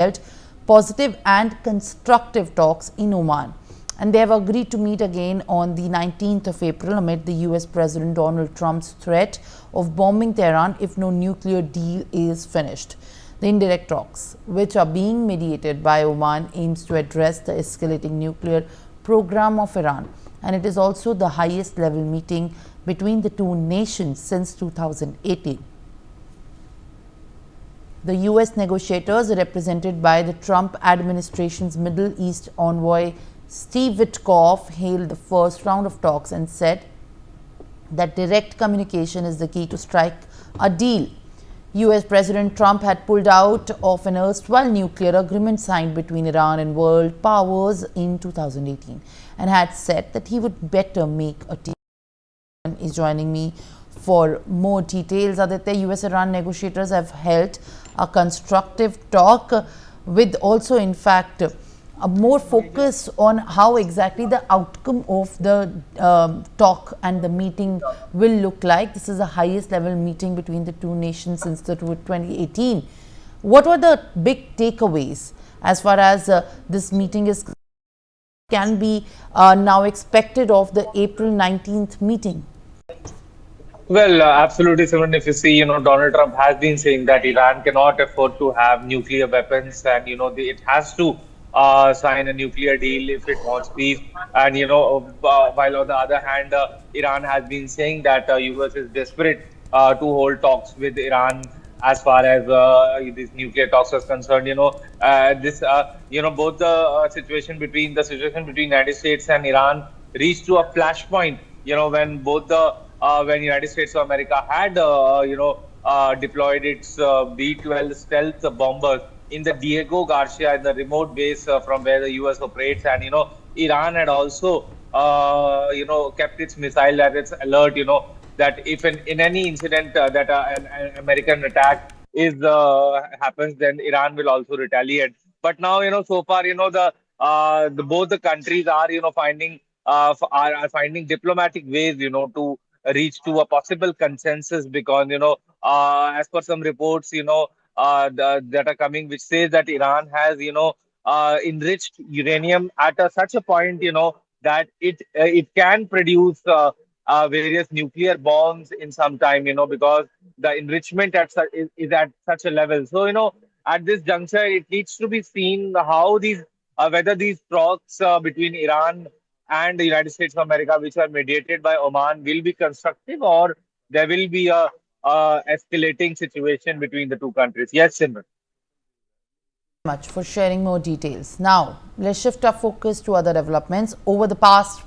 held positive and constructive talks in Oman, and they have agreed to meet again on the 19th of April amid the US President Donald Trump's threat of bombing Tehran if no nuclear deal is finished. The indirect talks, which are being mediated by Oman, aims to address the escalating nuclear program of Iran, and it is also the highest level meeting between the two nations since 2018. The US negotiators, represented by the Trump administration's Middle East envoy Steve Witkoff, hailed the first round of talks and said that direct communication is the key to strike a deal. US President Trump had pulled out of an erstwhile nuclear agreement signed between Iran and world powers in 2018 and had said that he would better make a deal. Is joining me for more details. Aditya, US-Iran negotiators have held a constructive talk with also, in fact, a more focus on how exactly the outcome of the talk and the meeting will look like. This is the highest level meeting between the two nations since the 2018. What were the big takeaways as far as this meeting is can be now expected of the April 19th meeting? Well, absolutely, Simran. If you see, Donald Trump has been saying that Iran cannot afford to have nuclear weapons, and it has to sign a nuclear deal if it wants peace. And while on the other hand, Iran has been saying that US is desperate to hold talks with Iran as far as these nuclear talks are concerned. Both the situation between United States and Iran reached to a flashpoint. When when United States of America had deployed its B-12 stealth bombers in the Diego Garcia, in the remote base from where the US operates, and Iran had also kept its missile at its alert. That if in any incident that an American attack is happens, then Iran will also retaliate. But now so far the both the countries are finding are finding diplomatic ways to reach to a possible consensus, because as per some reports that are coming, which says that Iran has enriched uranium at such a point that it can produce various nuclear bombs in some time, because the enrichment is at such a level. So at this juncture it needs to be seen how these whether these talks between Iran and the United States of America, which are mediated by Oman, will be constructive, or there will be a escalating situation between the two countries. Yes, Simran. Much for sharing more details. Now, let's shift our focus to other developments. Over the past week,